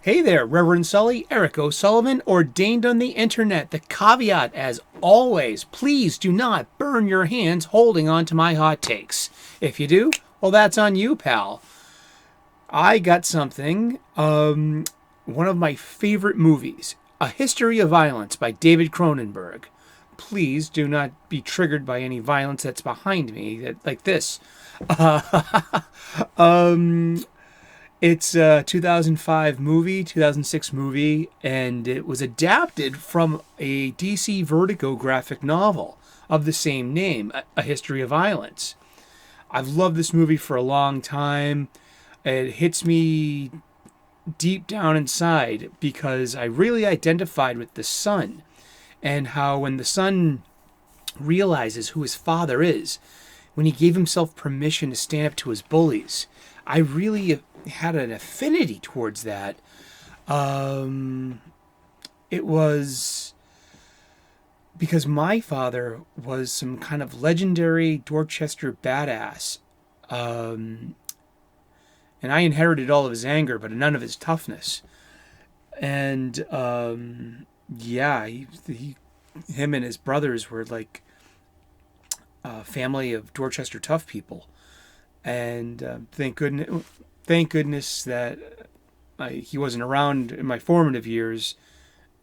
Hey there, Reverend Sully, Eric O'Sullivan, ordained on the internet. The caveat, as always, please do not burn your hands holding on to my hot takes. If you do, well, that's on you, pal. I got something, one of my favorite movies, A History of Violence by David Cronenberg. Please do not be triggered by any violence that's behind me, like this. It's a 2005 movie, 2006 movie, and it was adapted from a DC Vertigo graphic novel of the same name, A History of Violence. I've loved this movie for a long time. It hits me deep down inside because I really identified with the son, and how when the son realizes who his father is, when he gave himself permission to stand up to his bullies, I really had an affinity towards that. It was because my father was some kind of legendary Dorchester badass. And I inherited all of his anger, but none of his toughness. And yeah, him and his brothers were like a family of Dorchester tough people. And thank goodness that he wasn't around in my formative years,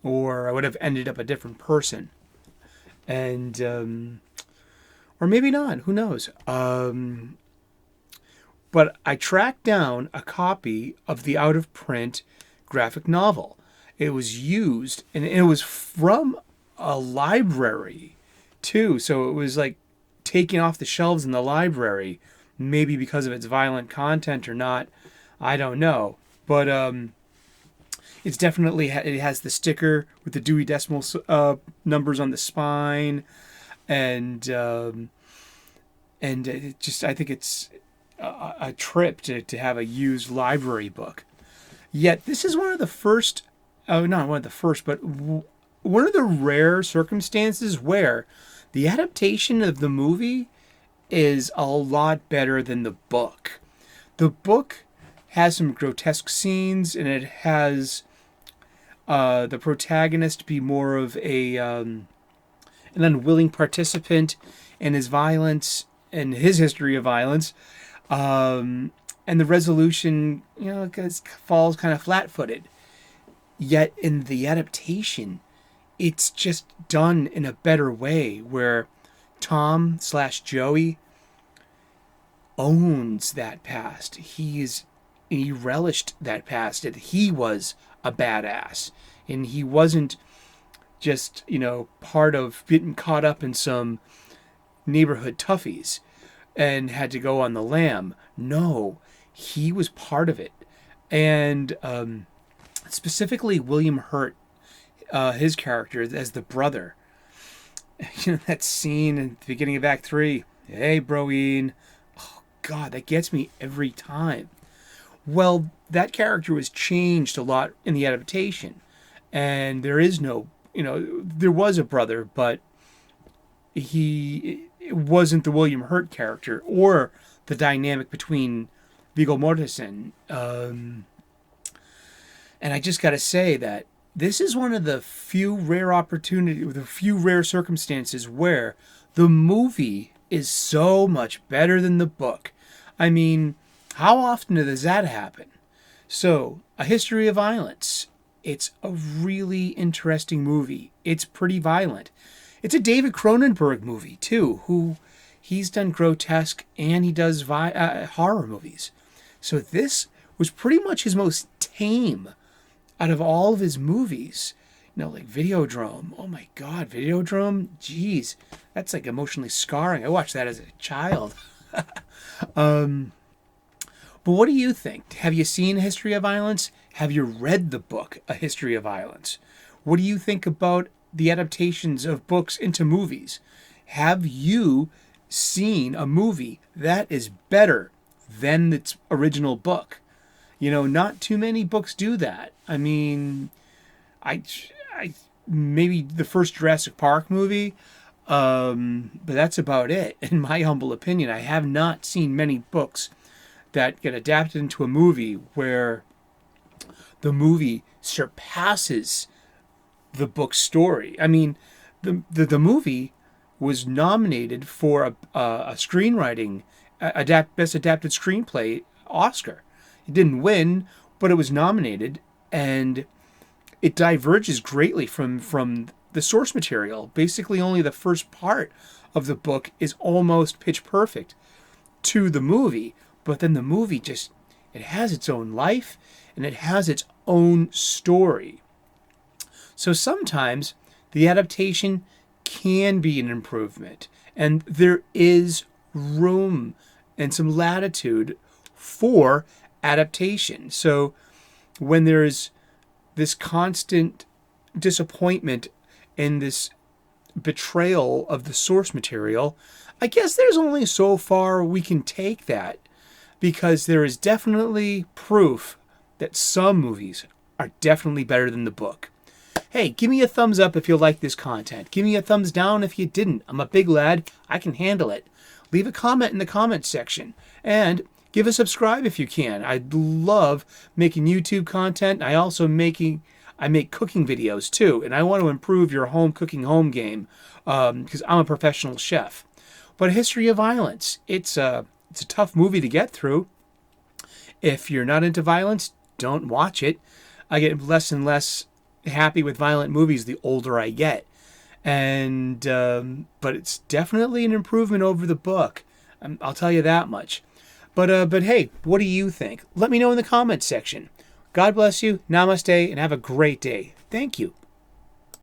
or I would have ended up a different person. And or maybe not. Who knows? But I tracked down a copy of the out of print graphic novel. It was used, and it was from a library too. So it was like taken off the shelves in the library. Maybe because of its violent content or not, I don't know. But it's definitely, it has the sticker with the Dewey Decimal numbers on the spine, and it just, I think it's a trip to have a used library book. Yet this is one of the first, not one of the first, but one of the rare circumstances where the adaptation of the movie is a lot better than the book. The book has some grotesque scenes, and it has the protagonist be more of an unwilling participant in his violence and his history of violence, and the resolution, falls kind of flat-footed. Yet in the adaptation, it's just done in a better way, where Tom/Joey owns that past. He relished that past, and he was a badass, and he wasn't just part of getting caught up in some neighborhood toughies and had to go on the lam. No, he was part of it. And specifically William Hurt, his character as the brother. That scene in the beginning of Act 3. Hey, broine. Oh, God, that gets me every time. Well, that character was changed a lot in the adaptation. And there is no, there was a brother, but it wasn't the William Hurt character or the dynamic between Viggo Mortensen. And I just got to say that this is one of the few rare circumstances where the movie is so much better than the book. I mean, how often does that happen? So, A History of Violence. It's a really interesting movie. It's pretty violent. It's a David Cronenberg movie, too, he's done grotesque and he does horror movies. So this was pretty much his most tame out of all of his movies. Like Videodrome. Oh my God, Videodrome? Jeez, that's like emotionally scarring. I watched that as a child. But what do you think? Have you seen A History of Violence? Have you read the book, A History of Violence? What do you think about the adaptations of books into movies? Have you seen a movie that is better than its original book? Not too many books do that. I mean, I maybe the first Jurassic Park movie, but that's about it. In my humble opinion, I have not seen many books that get adapted into a movie where the movie surpasses the book's story. I mean, the movie was nominated for a screenwriting best adapted screenplay Oscar. It didn't win, but it was nominated, and it diverges greatly from the source material. Basically, only the first part of the book is almost pitch perfect to the movie, but then the movie just, it has its own life and it has its own story. So sometimes the adaptation can be an improvement, and there is room and some latitude for adaptation. So when there's this constant disappointment and this betrayal of the source material, I guess there's only so far we can take that, because there is definitely proof that some movies are definitely better than the book. Hey, give me a thumbs up if you like this content. Give me a thumbs down if you didn't. I'm a big lad. I can handle it. Leave a comment in the comments section. And give a subscribe if you can. I love making YouTube content. I make cooking videos too. And I want to improve your home cooking home game because I'm a professional chef. But A History of Violence, it's a tough movie to get through. If you're not into violence, don't watch it. I get less and less happy with violent movies the older I get, and but it's definitely an improvement over the book. I'll tell you that much. But hey, what do you think? Let me know in the comments section. God bless you, namaste, and have a great day. Thank you.